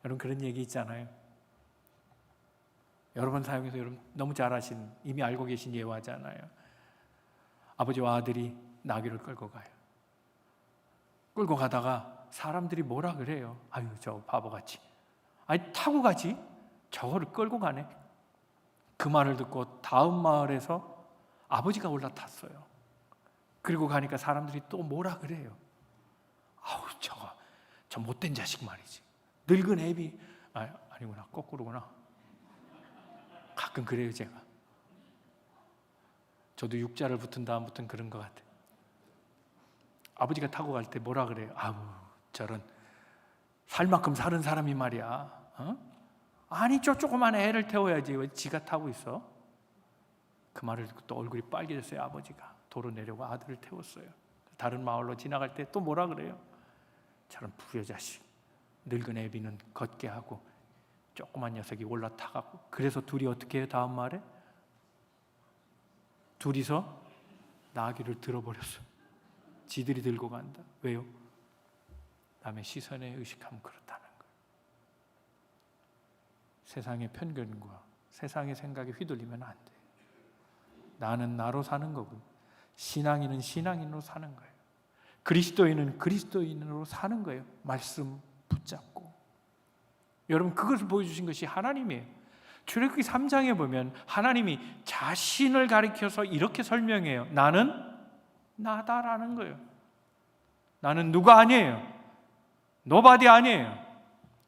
여러분, 그런 얘기 있잖아요. 여러 번 사용해서 여러분 너무 잘 아신, 이미 알고 계신 예화잖아요. 아버지와 아들이 나귀를 끌고 가요. 끌고 가다가 사람들이 뭐라 그래요? 아유, 저 바보같이. 아니, 타고 가지? 저거를 끌고 가네. 그 말을 듣고 다음 마을에서 아버지가 올라탔어요. 그리고 가니까 사람들이 또 뭐라 그래요? 아우, 저 못된 자식 말이지. 늙은 애비. 아니구나, 거꾸로구나. 가끔 그래요, 제가. 저도 육자를 붙은 다음부터는 그런 것 같아요. 아버지가 타고 갈 때 뭐라 그래요? 아우, 저런 살 만큼 사는 사람이 말이야. 아니, 저 조그만 애를 태워야지 왜 지가 타고 있어? 그 말을 듣고 또 얼굴이 빨개졌어요. 아버지가 도로 내려고 아들을 태웠어요. 다른 마을로 지나갈 때 또 뭐라 그래요? 저런 불효자식, 늙은 애비는 걷게 하고 조그만 녀석이 올라타갖고. 그래서 둘이 어떻게 해요? 다음 말에 둘이서 나귀를 들어버렸어. 지들이 들고 간다. 왜요? 남의 시선에 의식하면 그렇다는 거예요. 세상의 편견과 세상의 생각에 휘둘리면 안 돼요. 나는 나로 사는 거고 신앙인은 신앙인으로 사는 거예요. 그리스도인은 그리스도인으로 사는 거예요. 말씀 붙잡고. 여러분, 그것을 보여주신 것이 하나님이에요. 출애굽기 3장에 보면 하나님이 자신을 가리켜서 이렇게 설명해요. 나는 나다라는 거예요. 나는 누가 아니에요. nobody 아니에요.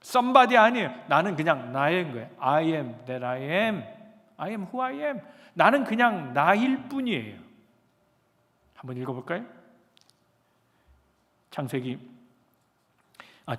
somebody 아니에요. 나는 그냥 나인 거예요. I am that I am. I am who I am. 나는 그냥 나일 뿐이에요. 한번 읽어볼까요?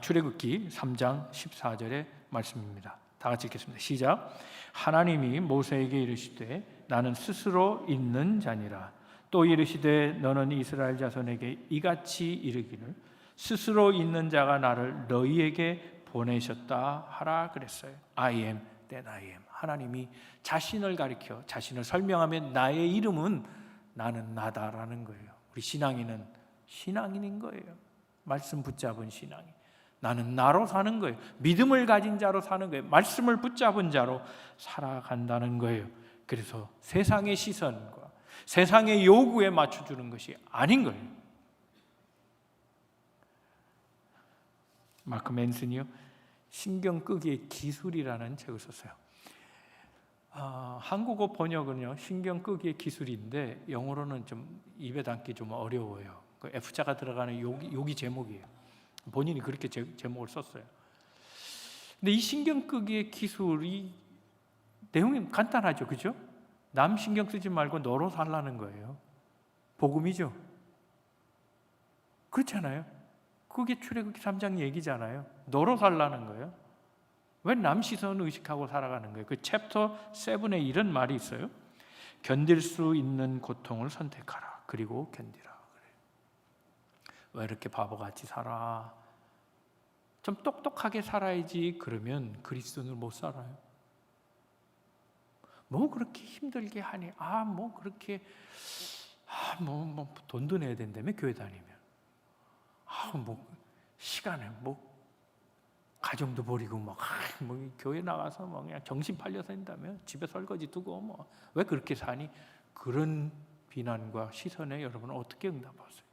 출애굽기 3장 14절의 말씀입니다. 다 같이 읽겠습니다. 시작. 하나님이 모세에게 이르시되 나는 스스로 있는 자니라. 또 이르시되 너는 이스라엘 자손에게 이같이 이르기를 스스로 있는 자가 나를 너희에게 보내셨다 하라 그랬어요. I am that I am. 하나님이 자신을 가리켜 자신을 설명하면 나의 이름은 나는 나다라는 거예요. 우리 신앙인은 신앙인인 거예요. 말씀 붙잡은 신앙인. 나는 나로 사는 거예요. 믿음을 가진 자로 사는 거예요. 말씀을 붙잡은 자로 살아간다는 거예요. 그래서 세상의 시선과 세상의 요구에 맞춰주는 것이 아닌 거예요. 마크 맨슨이요, 신경 끄기의 기술이라는 책을 썼어요. 한국어 번역은요 신경 끄기의 기술인데 영어로는 좀 입에 담기 좀 어려워요. 그 F자가 들어가는 여기 제목이에요. 본인이 그렇게 제목을 썼어요. 근데 이 신경 끄기의 기술이 내용이 간단하죠, 그죠? 남 신경 쓰지 말고 너로 살라는 거예요. 복음이죠. 그렇잖아요. 그게 출애굽기 3장 얘기잖아요. 너로 살라는 거예요. 왜 남 시선을 의식하고 살아가는 거예요? 그 챕터 7에 이런 말이 있어요. 견딜 수 있는 고통을 선택하라. 그리고 견디라. 왜 이렇게 바보같이 살아? 좀 똑똑하게 살아야지. 그러면 그리스도인을 못 살아요. 뭐 그렇게 힘들게 하니? 뭐 그렇게 뭐 돈도 내야 된다며 교회 다니면. 뭐 시간에 뭐 가정도 버리고 뭐 교회 나가서 뭐 그냥 정신 팔려서 한다며 집에 설거지 두고 뭐 왜 그렇게 사니? 그런 비난과 시선에 여러분은 어떻게 응답하세요?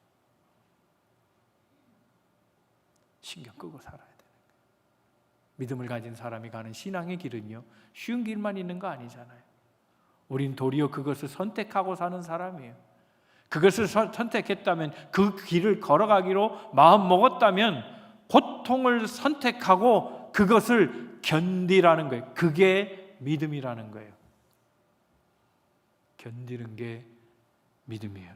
신경 끄고 살아야 되는 거예요. 믿음을 가진 사람이 가는 신앙의 길은요 쉬운 길만 있는 거 아니잖아요. 우린 도리어 그것을 선택하고 사는 사람이에요. 그것을 선택했다면, 그 길을 걸어가기로 마음 먹었다면 고통을 선택하고 그것을 견디라는 거예요. 그게 믿음이라는 거예요. 견디는 게 믿음이에요.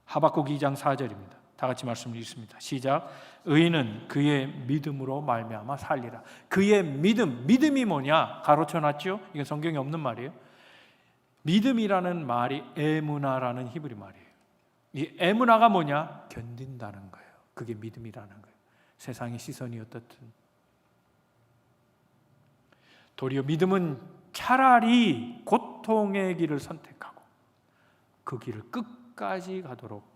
하박국 2장 4절입니다. 다 같이 말씀을 읽습니다. 시작. 의인은 그의 믿음으로 말미암아 살리라. 그의 믿음이 뭐냐? 가로쳐놨죠? 이건 성경에 없는 말이에요. 믿음이라는 말이 에무나라는 히브리 말이에요. 이 에무나가 뭐냐? 견딘다는 거예요. 그게 믿음이라는 거예요. 세상의 시선이 어떻든. 도리어 믿음은 차라리 고통의 길을 선택하고 그 길을 끝까지 가도록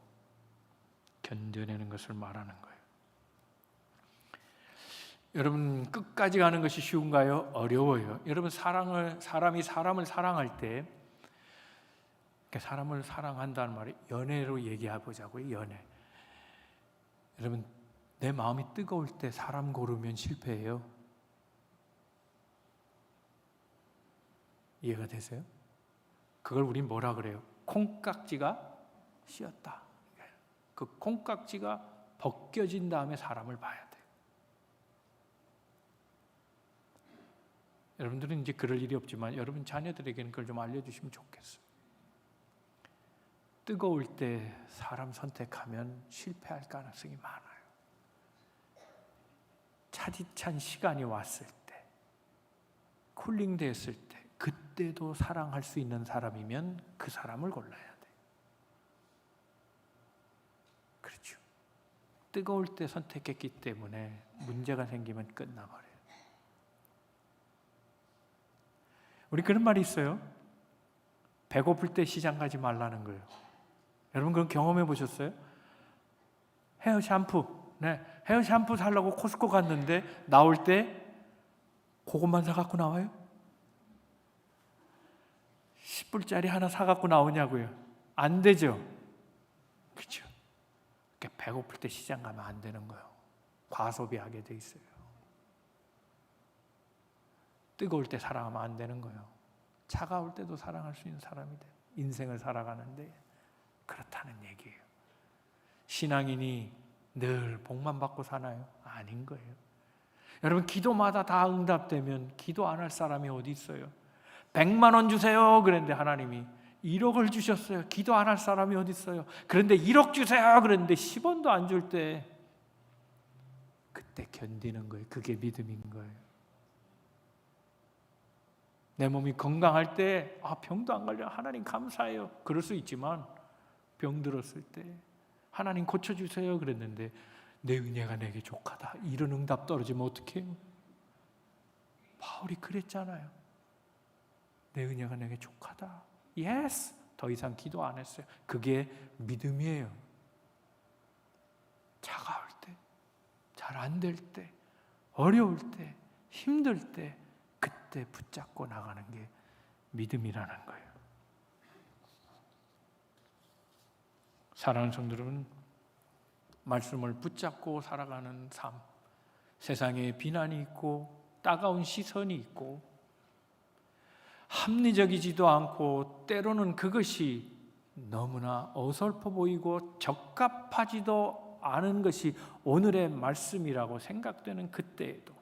견뎌내는 것을 말하는 거예요. 여러분, 끝까지 가는 것이 쉬운가요? 어려워요. 여러분, 사람이 사람을 사랑할 때, 사람을 사랑한다는 말이 연애로 얘기해 보자고요. 연애. 여러분, 내 마음이 뜨거울 때 사람 고르면 실패해요. 이해가 되세요? 그걸 우린 뭐라 그래요? 콩깍지가 씌었다. 그 콩깍지가 벗겨진 다음에 사람을 봐야 돼요. 여러분들은 이제 그럴 일이 없지만 여러분 자녀들에게는 그걸 좀 알려주시면 좋겠어요. 뜨거울 때 사람 선택하면 실패할 가능성이 많아요. 차디찬 시간이 왔을 때, 쿨링 됐을 때, 그때도 사랑할 수 있는 사람이면 그 사람을 골라야 돼요. 그렇죠. 뜨거울 때 선택했기 때문에 문제가 생기면 끝나버려요. 우리 그런 말이 있어요. 배고플 때 시장 가지 말라는 거예요. 여러분 그런 경험해 보셨어요? 헤어 샴푸. 헤어 샴푸 사려고 코스코 갔는데 나올 때 그것만 사갖고 나와요? 10불짜리 하나 사갖고 나오냐고요? 안 되죠? 그렇죠? 배고플 때 시장 가면 안 되는 거예요. 과소비하게 돼 있어요. 뜨거울 때 사랑하면 안 되는 거예요. 차가울 때도 사랑할 수 있는 사람이 돼요. 인생을 살아가는데 그렇다는 얘기예요. 신앙인이 늘 복만 받고 사나요? 아닌 거예요. 여러분 기도마다 다 응답되면 기도 안 할 사람이 어디 있어요? 100만 원 주세요 그랬는데 하나님이 1억을 주셨어요. 기도 안 할 사람이 어디 있어요? 그런데 1억 주세요 그랬는데 10원도 안 줄 때 그때 견디는 거예요. 그게 믿음인 거예요. 내 몸이 건강할 때 병도 안 걸려 하나님 감사해요. 그럴 수 있지만 병 들었을 때 하나님 고쳐주세요 그랬는데 내 은혜가 내게 족하다. 이런 응답 떨어지면 어떡해요? 바울이 그랬잖아요. 내 은혜가 내게 족하다. 예스! 더 이상 기도 안 했어요. 그게 믿음이에요. 차가울 때, 잘 안 될 때, 어려울 때, 힘들 때 그때 붙잡고 나가는 게 믿음이라는 거예요. 사랑하는 성도 여러분, 말씀을 붙잡고 살아가는 삶, 세상에 비난이 있고 따가운 시선이 있고 합리적이지도 않고 때로는 그것이 너무나 어설퍼 보이고 적합하지도 않은 것이 오늘의 말씀이라고 생각되는 그때에도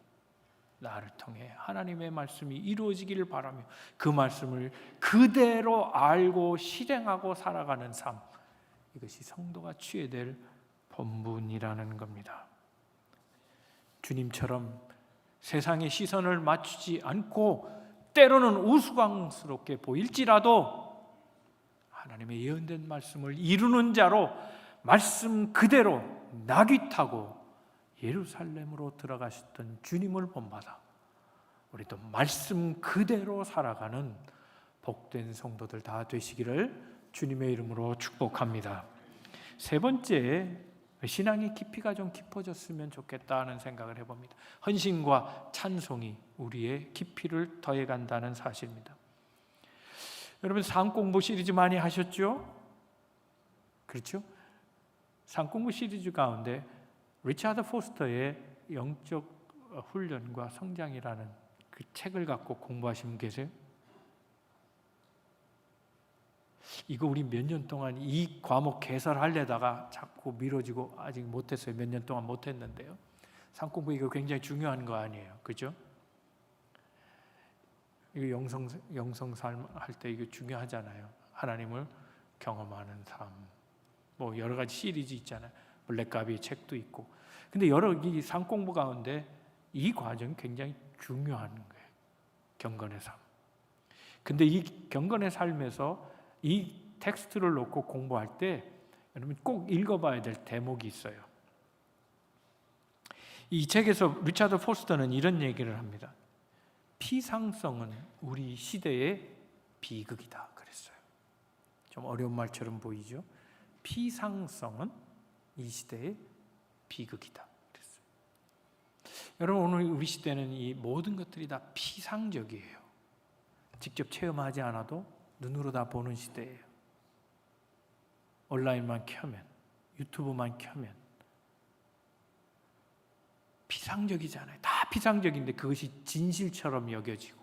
나를 통해 하나님의 말씀이 이루어지기를 바라며 그 말씀을 그대로 알고 실행하고 살아가는 삶, 이것이 성도가 취해야 될 본분이라는 겁니다. 주님처럼 세상의 시선을 맞추지 않고 때로는 우스꽝스럽게 보일지라도 하나님의 예언된 말씀을 이루는 자로 말씀 그대로 나귀 타고 예루살렘으로 들어가셨던 주님을 본받아 우리도 말씀 그대로 살아가는 복된 성도들 다 되시기를 주님의 이름으로 축복합니다. 세 번째, 신앙의 깊이가 좀 깊어졌으면 좋겠다는 생각을 해봅니다. 헌신과 찬송이 우리의 깊이를 더해간다는 사실입니다. 여러분 삶공부 시리즈 많이 하셨죠? 그렇죠? 삶공부 시리즈 가운데 리차드 포스터의 영적 훈련과 성장이라는 그 책을 갖고 공부하신 분 계세요? 이거 우리 몇 년 동안 이 과목 개설하려다가 자꾸 미뤄지고 아직 못했어요. 몇 년 동안 못했는데요. 삶공부 이거 굉장히 중요한 거 아니에요, 그죠? 이거 영성 삶 할 때 이거 중요하잖아요. 하나님을 경험하는 삶, 뭐 여러 가지 시리즈 있잖아요. 블랙가비 책도 있고. 근데 여러 이 삶공부 가운데 이 과정이 굉장히 중요한 거예요. 경건의 삶. 근데 이 경건의 삶에서 이 텍스트를 놓고 공부할 때 여러분 꼭 읽어봐야 될 대목이 있어요. 이 책에서 리차드 포스터는 이런 얘기를 합니다. 피상성은 우리 시대의 비극이다 그랬어요. 좀 어려운 말처럼 보이죠? 피상성은 이 시대의 비극이다 그랬어요. 여러분 오늘 우리 시대는 이 모든 것들이 다 피상적이에요. 직접 체험하지 않아도 눈으로 다 보는 시대예요. 온라인만 켜면, 유튜브만 켜면 피상적이잖아요. 다 피상적인데 그것이 진실처럼 여겨지고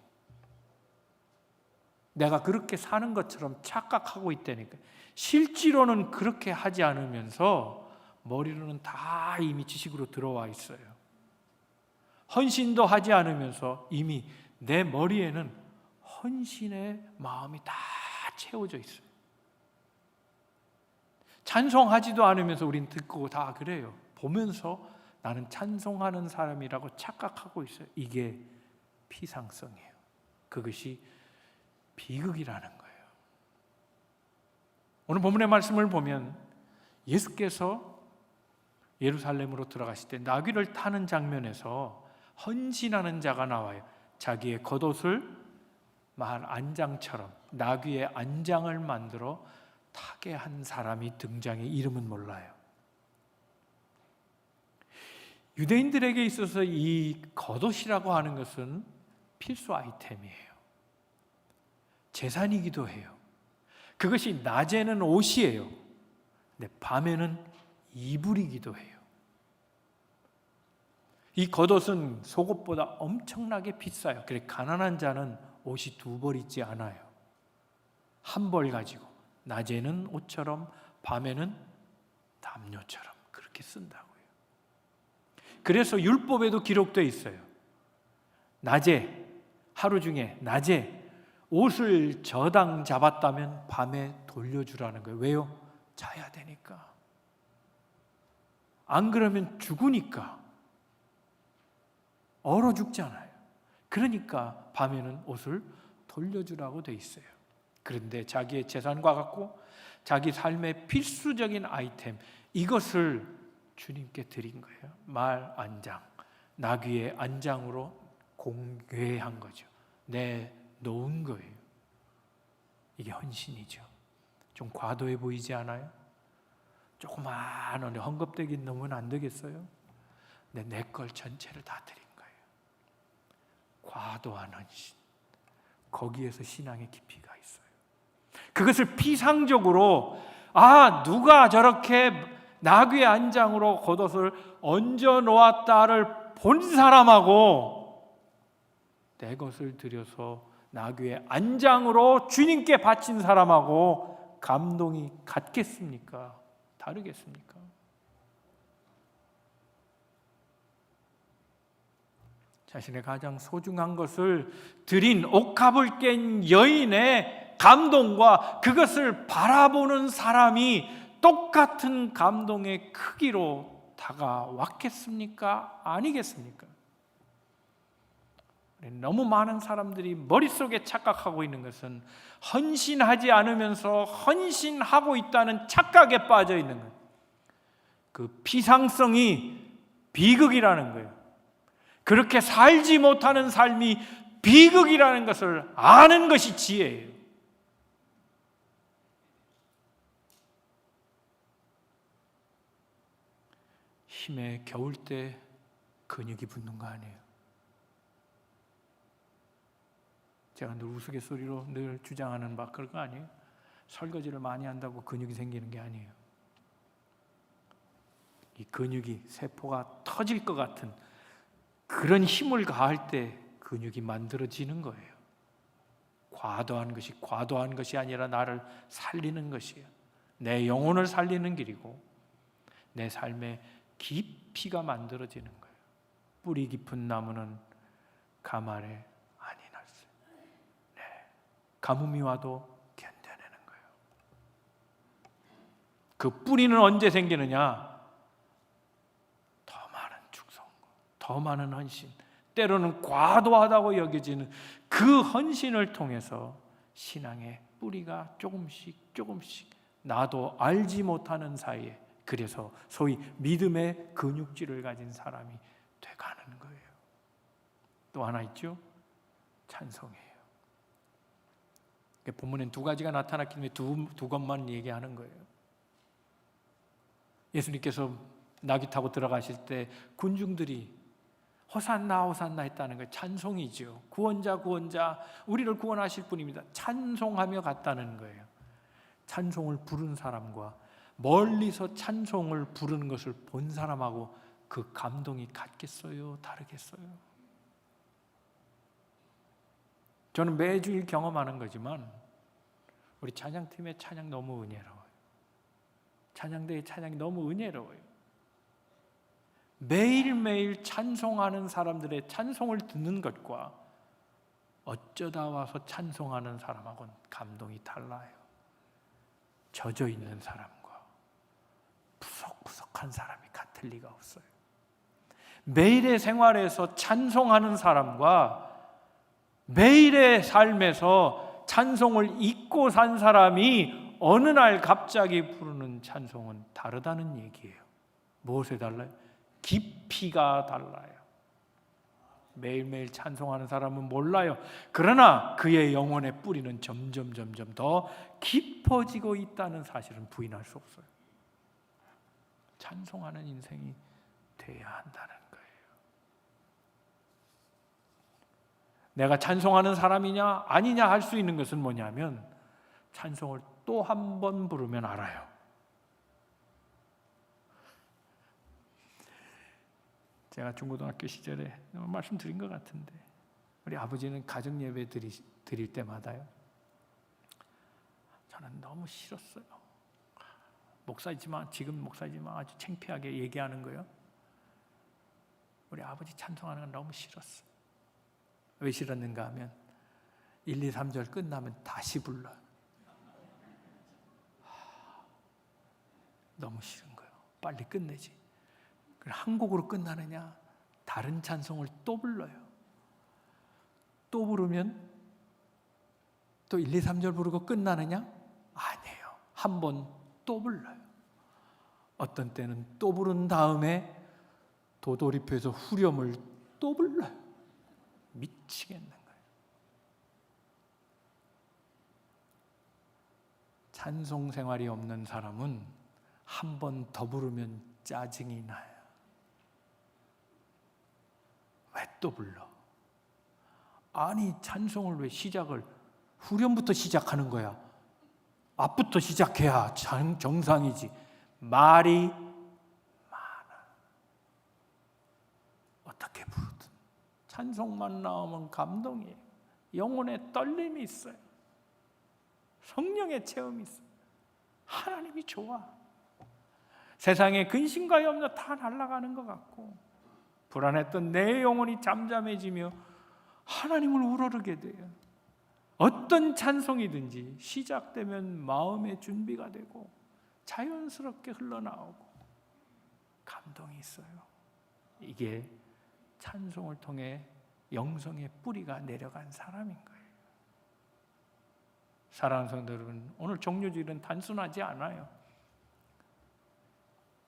내가 그렇게 사는 것처럼 착각하고 있다니까. 실제로는 그렇게 하지 않으면서 머리로는 다 이미 지식으로 들어와 있어요. 헌신도 하지 않으면서 이미 내 머리에는 헌신의 마음이 다 채워져 있어요. 찬송하지도 않으면서 우린 듣고 다 그래요. 보면서 나는 찬송하는 사람이라고 착각하고 있어요. 이게 피상성이에요. 그것이 비극이라는 거예요. 오늘 본문의 말씀을 보면 예수께서 예루살렘으로 들어가실 때 나귀를 타는 장면에서 헌신하는 자가 나와요. 자기의 겉옷을 말 안장처럼 나귀의 안장을 만들어 타게 한 사람이 등장해. 이름은 몰라요. 유대인들에게 있어서 이 겉옷이라고 하는 것은 필수 아이템이에요. 재산이기도 해요. 그것이 낮에는 옷이에요. 근데 밤에는 이불이기도 해요. 이 겉옷은 속옷보다 엄청나게 비싸요. 그래서 가난한 자는 옷이 두 벌 있지 않아요. 한 벌 가지고 낮에는 옷처럼 밤에는 담요처럼 그렇게 쓴다고요. 그래서 율법에도 기록되어 있어요. 낮에, 하루 중에 낮에 옷을 저당 잡았다면 밤에 돌려주라는 거예요. 왜요? 자야 되니까. 안 그러면 죽으니까. 얼어 죽잖아요. 그러니까 밤에는 옷을 돌려주라고 돼 있어요. 그런데 자기의 재산과 같고 자기 삶의 필수적인 아이템, 이것을 주님께 드린 거예요. 말 안장, 나귀의 안장으로 공개한 거죠. 내놓은 거예요. 이게 헌신이죠. 좀 과도해 보이지 않아요? 조그마한 헝겊대기 넣으면 안 되겠어요? 내 걸 전체를 다 드린 거예요. 과도한 헌신. 거기에서 신앙의 깊이가 있어요. 그것을 피상적으로 누가 저렇게 나귀의 안장으로 겉옷을 얹어 놓았다를 본 사람하고 내 것을 들여서 나귀의 안장으로 주님께 바친 사람하고 감동이 같겠습니까? 다르겠습니까? 자신의 가장 소중한 것을 드린 옥합을 깬 여인의 감동과 그것을 바라보는 사람이 똑같은 감동의 크기로 다가왔겠습니까? 아니겠습니까? 너무 많은 사람들이 머릿속에 착각하고 있는 것은 헌신하지 않으면서 헌신하고 있다는 착각에 빠져 있는 거예요. 그 피상성이 비극이라는 거예요. 그렇게 살지 못하는 삶이 비극이라는 것을 아는 것이 지혜예요. 힘에 겨울 때 근육이 붙는 거 아니에요. 제가 늘 우스갯소리로 늘 주장하는 막 그런 거 아니에요. 설거지를 많이 한다고 근육이 생기는 게 아니에요. 이 근육이 세포가 터질 것 같은 그런 힘을 가할 때 근육이 만들어지는 거예요. 과도한 것이 아니라 나를 살리는 것이에요. 내 영혼을 살리는 길이고 내 삶의 깊이가 만들어지는 거예요. 뿌리 깊은 나무는 가말에 안이 날세. 네, 가뭄이 와도 견뎌내는 거예요. 그 뿌리는 언제 생기느냐? 더 많은 충성과 더 많은 헌신, 때로는 과도하다고 여겨지는 그 헌신을 통해서 신앙의 뿌리가 조금씩 나도 알지 못하는 사이에, 그래서 소위 믿음의 근육질을 가진 사람이 돼가는 거예요. 또 하나 있죠? 찬송이에요. 본문엔 두 가지가 나타났기 때문에 두 것만 얘기하는 거예요. 예수님께서 나귀 타고 들어가실 때 군중들이 호산나 호산나 했다는 거 찬송이죠. 구원자 우리를 구원하실 분입니다. 찬송하며 갔다는 거예요. 찬송을 부른 사람과 멀리서 찬송을 부르는 것을 본 사람하고 그 감동이 같겠어요? 다르겠어요? 저는 매주일 경험하는 거지만 우리 찬양팀의 찬양 너무 은혜로워요. 찬양대의 찬양이 너무 은혜로워요. 매일매일 찬송하는 사람들의 찬송을 듣는 것과 어쩌다 와서 찬송하는 사람하고는 감동이 달라요. 젖어 있는 사람과 푸석푸석한 사람이 같을 리가 없어요. 매일의 생활에서 찬송하는 사람과 매일의 삶에서 찬송을 잊고 산 사람이 어느 날 갑자기 부르는 찬송은 다르다는 얘기예요. 무엇에 달라요? 깊이가 달라요. 매일매일 찬송하는 사람은 몰라요. 그러나 그의 영혼의 뿌리는 점점 더 깊어지고 있다는 사실은 부인할 수 없어요. 찬송하는 인생이 돼야 한다는 거예요. 내가 찬송하는 사람이냐 아니냐 할 수 있는 것은 뭐냐면 찬송을 또 한 번 부르면 알아요. 제가 중고등학교 시절에 말씀드린 것 같은데 우리 아버지는 가정 예배 드릴 때마다요, 저는 너무 싫었어요. 지금 목사이지만 아주 창피하게 얘기하는 거예요. 우리 아버지 찬송하는 건 너무 싫었어요. 왜 싫었는가 하면 1, 2, 3절 끝나면 다시 불러요. 너무 싫은 거예요. 빨리 끝내지. 한 곡으로 끝나느냐? 다른 찬송을 또 불러요. 또 부르면 또 1, 2, 3절 부르고 끝나느냐? 아니에요. 한 번 또 불러요. 어떤 때는 또 부른 다음에 도돌이표에서 후렴을 또 불러요. 미치겠는 거예요. 찬송 생활이 없는 사람은 한 번 더 부르면 짜증이 나요. 왜 또 불러? 아니, 찬송을 왜 후렴부터 시작하는 거야? 앞부터 시작해야 정상이지. 말이 많아. 어떻게 부르든 찬송만 나오면 감동이에요. 영혼의 떨림이 있어요. 성령의 체험이 있어요. 하나님이 좋아. 세상에 근심과 염려 다 날아가는 것 같고 불안했던 내 영혼이 잠잠해지며 하나님을 우러르게 돼요. 어떤 찬송이든지 시작되면 마음의 준비가 되고 자연스럽게 흘러나오고 감동이 있어요. 이게 찬송을 통해 영성의 뿌리가 내려간 사람인 거예요. 사랑하는 성도 여러분, 오늘 종료주일은 단순하지 않아요.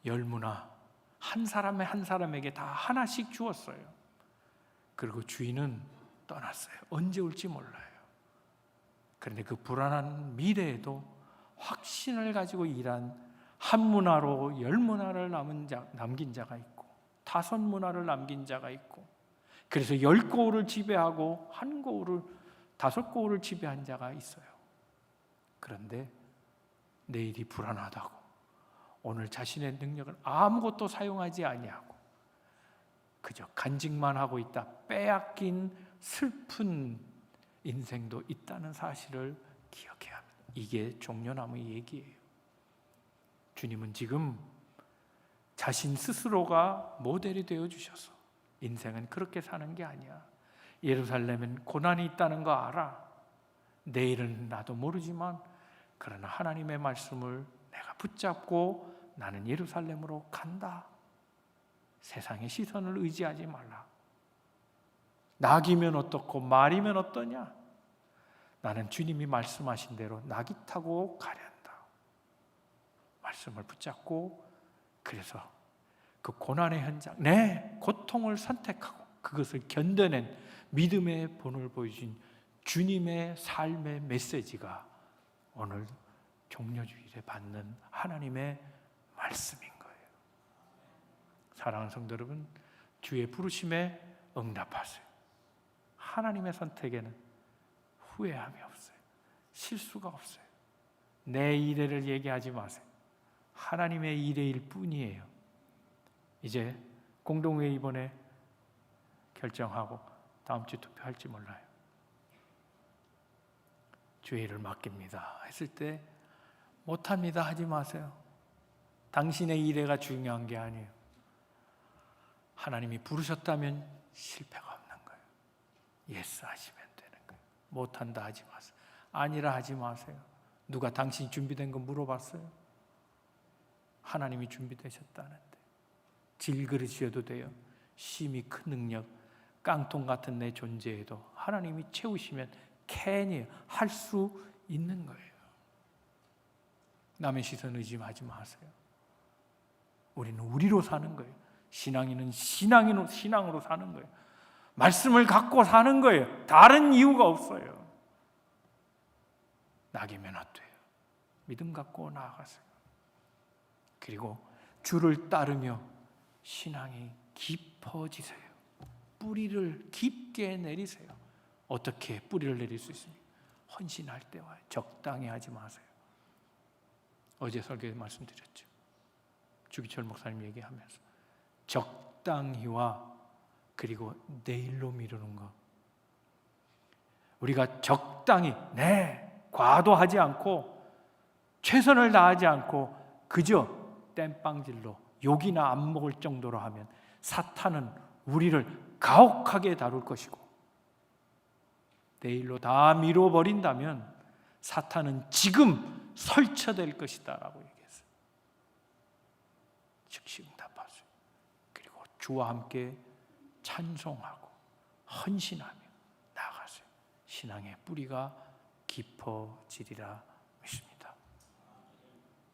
열무나 한 사람의 한 사람에게 다 하나씩 주었어요. 그리고 주인은 떠났어요. 언제 올지 몰라요. 그런데 그 불안한 미래에도 확신을 가지고 일한 한 문화로 열 문화를 남긴 자가 있고 다섯 문화를 남긴 자가 있고 그래서 10고을을 지배하고 한 고을을 5고을을 지배한 자가 있어요. 그런데 내일이 불안하다고 오늘 자신의 능력을 아무것도 사용하지 아니하고 그저 간직만 하고 있다. 빼앗긴 슬픈 인생도 있다는 사실을 기억해야 합니다. 이게 종려나무의 얘기예요. 주님은 지금 자신 스스로가 모델이 되어주셔서 인생은 그렇게 사는 게 아니야. 예루살렘엔 고난이 있다는 거 알아. 내일은 나도 모르지만 그러나 하나님의 말씀을 내가 붙잡고 나는 예루살렘으로 간다. 세상의 시선을 의지하지 말라. 낙이면 어떻고 말이면 어떠냐? 나는 주님이 말씀하신 대로 낙이 타고 가련다. 말씀을 붙잡고 그래서 그 고난의 현장, 내 고통을 선택하고 그것을 견뎌낸 믿음의 본을 보여준 주님의 삶의 메시지가 오늘 종려주일에 받는 하나님의 말씀인 거예요. 사랑하는 성도 여러분, 주의 부르심에 응답하세요. 하나님의 선택에는 후회함이 없어요. 실수가 없어요. 내 이래를 얘기하지 마세요. 하나님의 이래일 뿐이에요. 이제 공동회의 이번에 결정하고 다음 주 투표할지 몰라요. 주의 일을 맡깁니다 했을 때 못합니다 하지 마세요. 당신의 이래가 중요한 게 아니에요. 하나님이 부르셨다면 실패가 없는 거예요. 예스 하시면 되는 거예요. 못한다 하지 마세요. 아니라 하지 마세요. 누가 당신이 준비된 거 물어봤어요? 하나님이 준비되셨다는데 질그릇이어도 돼요. 심히 큰 능력, 깡통 같은 내 존재에도 하나님이 채우시면 캔이에요. 할 수 있는 거예요. 남의 시선 의심하지 마세요. 우리는 우리로 사는 거예요. 신앙인은 신앙으로 사는 거예요. 말씀을 갖고 사는 거예요. 다른 이유가 없어요. 낙이면 어때요? 믿음 갖고 나아가세요. 그리고 주를 따르며 신앙이 깊어지세요. 뿌리를 깊게 내리세요. 어떻게 뿌리를 내릴 수 있습니까? 헌신할 때와 적당히 하지 마세요. 어제 설교에 말씀드렸죠. 주기철 목사님 얘기하면서 적당히와 그리고 내일로 미루는 것. 우리가 적당히 과도하지 않고 최선을 다하지 않고 그저 땜빵질로 욕이나 안 먹을 정도로 하면 사탄은 우리를 가혹하게 다룰 것이고 내일로 다 미뤄버린다면 사탄은 지금 설쳐될 것이다 라고 얘기했어요. 즉시 응답하세요. 그리고 주와 함께 찬송하고 헌신하며 나아가세요. 신앙의 뿌리가 깊어지리라 믿습니다.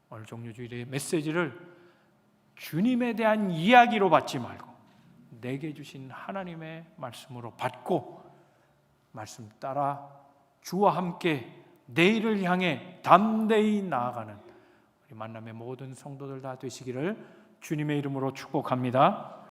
오늘 종료주일의 메시지를 주님에 대한 이야기로 받지 말고 내게 주신 하나님의 말씀으로 받고 말씀 따라 주와 함께 내일을 향해 담대히 나아가는 우리 만남의 모든 성도들 다 되시기를 주님의 이름으로 축복합니다.